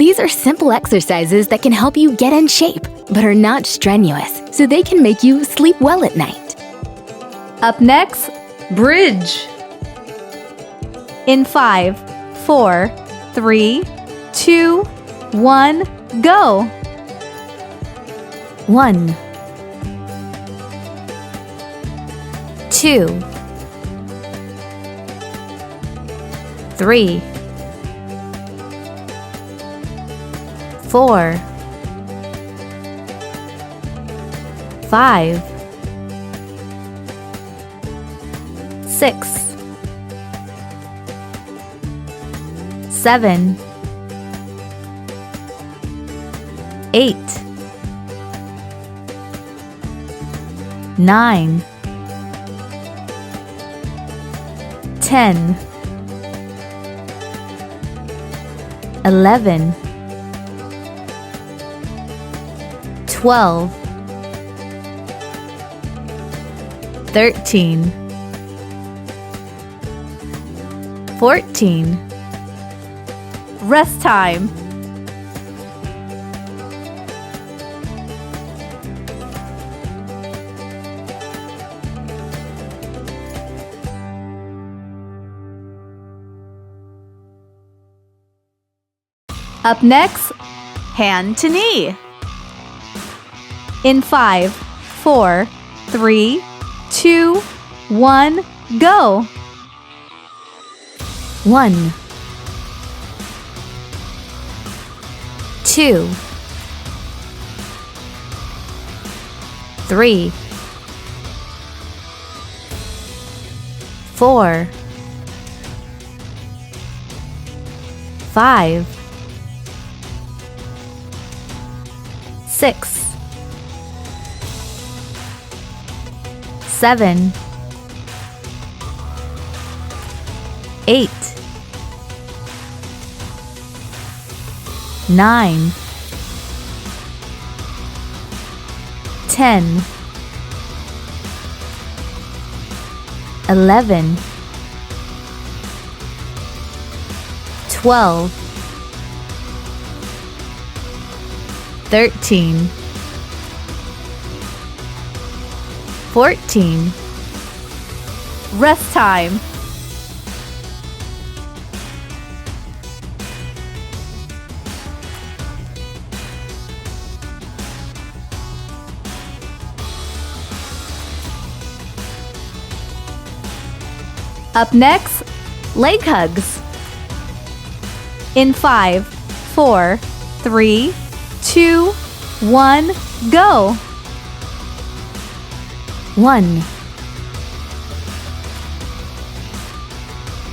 These are simple exercises that can help you get in shape, but are not strenuous, so they can make you sleep well at night. Up next, bridge. In 5, 4, 3, 2, 1, go! 1, 2, 3, 4, 5, 6, 7, 8, 9, 10, 11, 12, 13, 14. Rest time. Up next, hand to knee. In 5, 4, 3, 2, 1, go! 1, 2, 3, 4, 5, 6, 7, 8, 9, 10, 11, 12, 13, 14. Rest time. Up next, leg hugs. In 5, 4, 3, 2, 1, go! 1,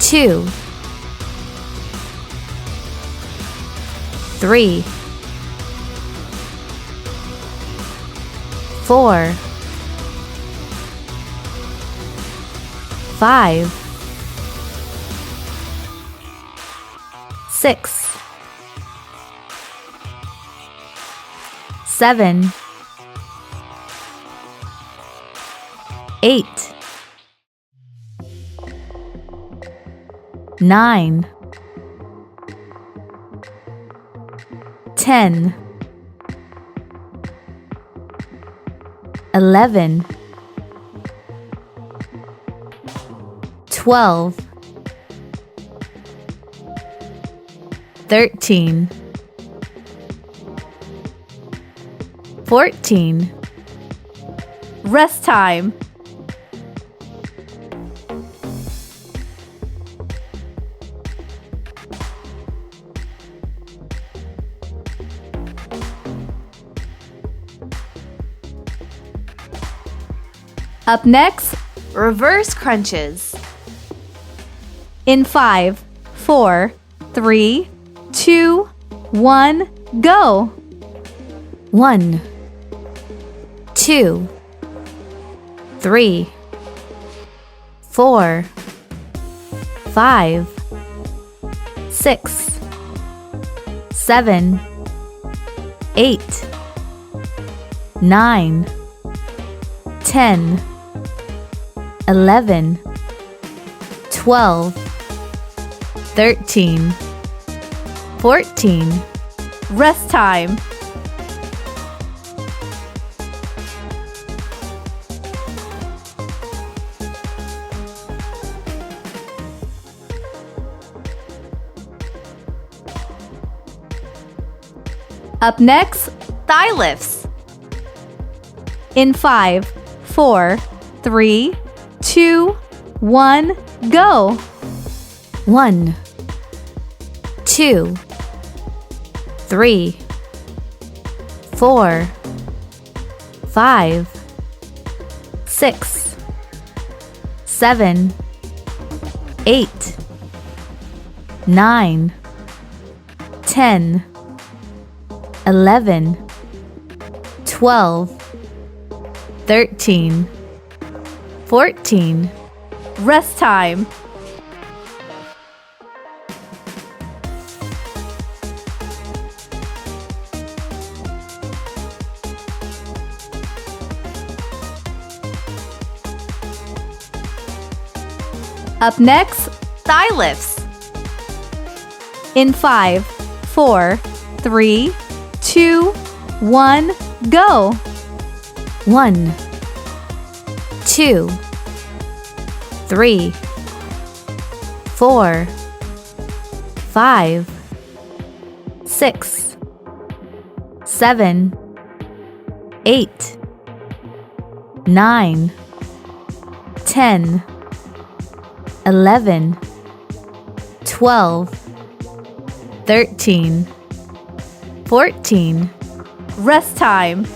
2, 3, 4, 5, 6, 7, 8, 9, 10, 11, 12, 13, 14. Rest time. Up next, reverse crunches. In 5, 4, 3, 2, 1, go! 1, 2, 3, 4, 5, 6, 7, 8, 9, 10, 11, 12, 13, 14. Rest time. Up next, thigh lifts. In 5, 4, 3, 2, 1, go. 1, 2, 3, 4, 5, 6, 7, 8, 9, 10, 11, 12, 13, 14. Rest time. Up next, thigh lifts. In 5, 4, 3, 2, 1, go. 1, 2, 3, 4, 5, 6, 7, 8, 9, 10, 11, 12, 13, 14. Rest time.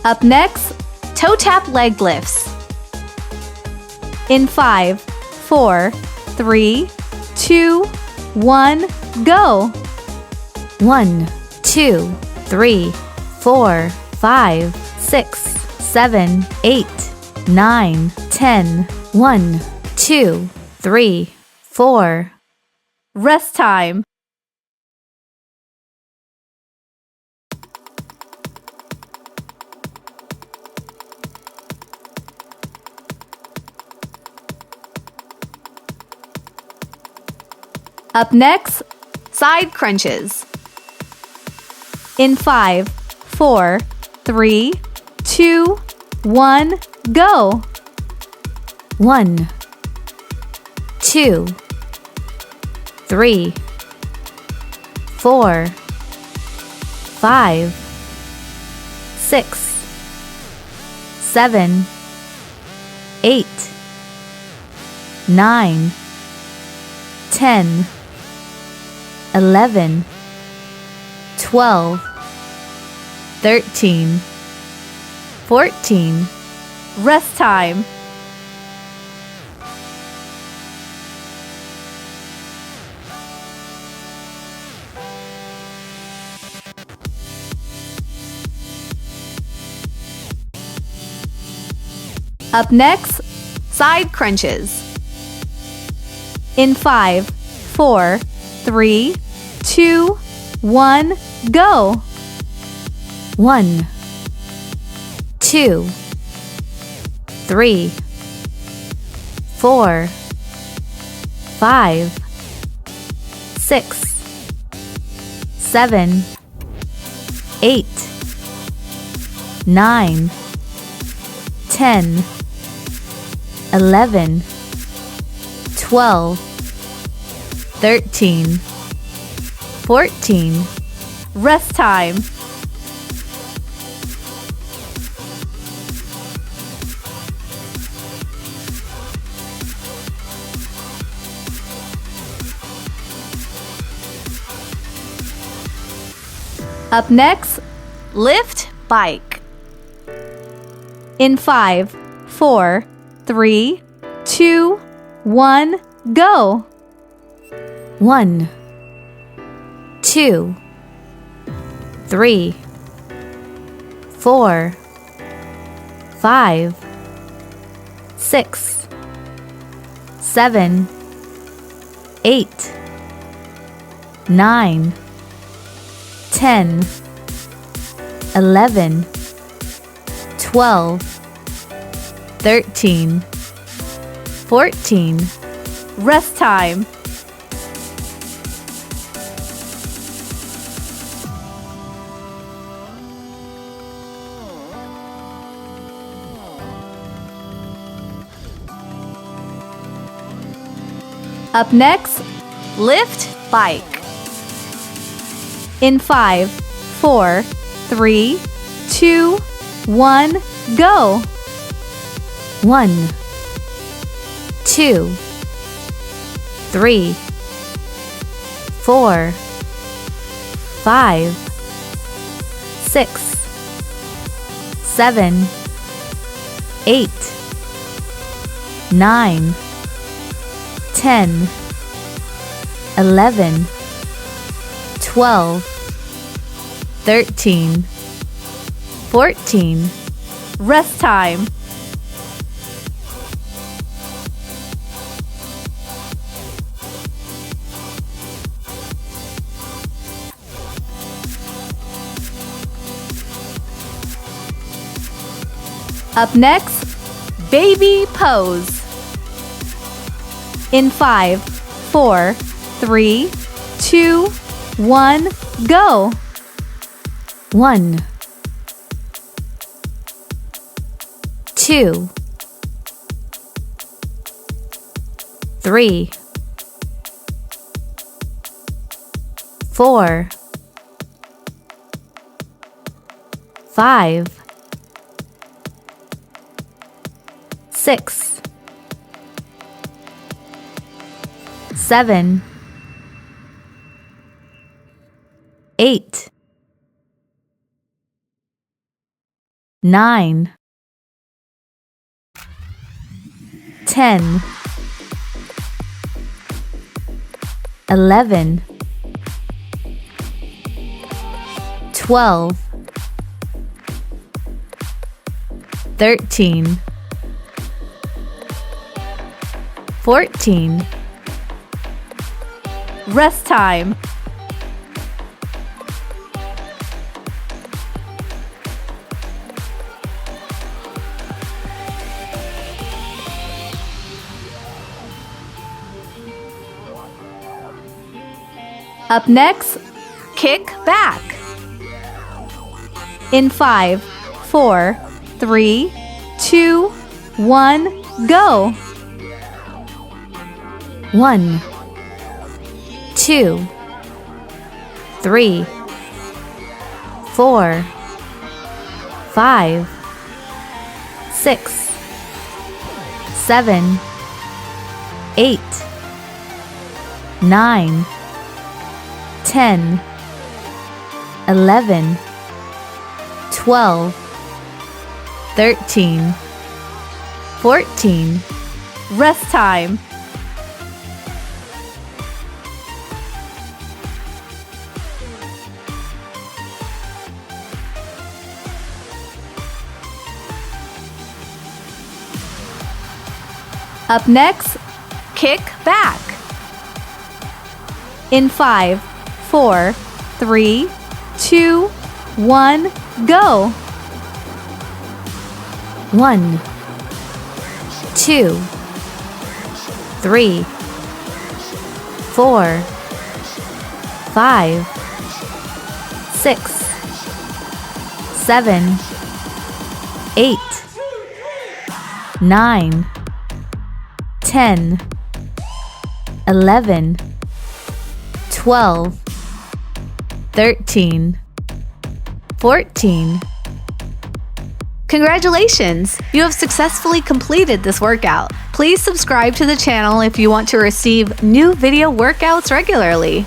Up next, toe tap leg lifts. In 5, 4, 3, 2, 1, go. 1, 2, 3, 4, 5, 6, 7, 8, 9, 10. 1, 2, 3, 4. Rest time. Up next, side crunches. In 5, 4, 3, 2, 1, go. 1, 2, 3, 4, 5, 6, 7, 8, 9, 10, 11, 12, 13, 14. Rest time. Up next, side crunches. In 5, 4, 3, 2, 1, go. 1, 2, 3, 4, 5, 6, 7, 8, 9, 10, 11, 12, 13, 14. Rest time. Up next, lift bike. In 5, 4, 3, 2, 1, go. 1, 2, 3, 4, 5, 6, 7, 8, 9, 10, 11, 12, 13, 14. Rest time. Up next, lift bike. In 5, 4, 3, 2, 1, go. 1, 2, 3, 4, 5, 6, 7, 8, 9, 10, 11, 12, 13, 14. Rest time. Up next, baby pose. In 5, 4, 3, 2, 1, go. 1, 2, 3, 4, 5, 6, 7, 8, 9, 10, 11, 12, 13, 14. Rest time. Up next, kick back. In 5, 4, 3, 2, 1, go. 1, 2, 3, 4, 5, 6, 7, 8, 9, 10, 11, 12, 13, 14. Rest time. Up next, kick back. In 5, 4, 3, 2, 1, go. 1, 2, 3, 4, 5, 6, 7, 8, 9, 10, 11, 12, 13, 14. Congratulations! You have successfully completed this workout. Please subscribe to the channel if you want to receive new video workouts regularly.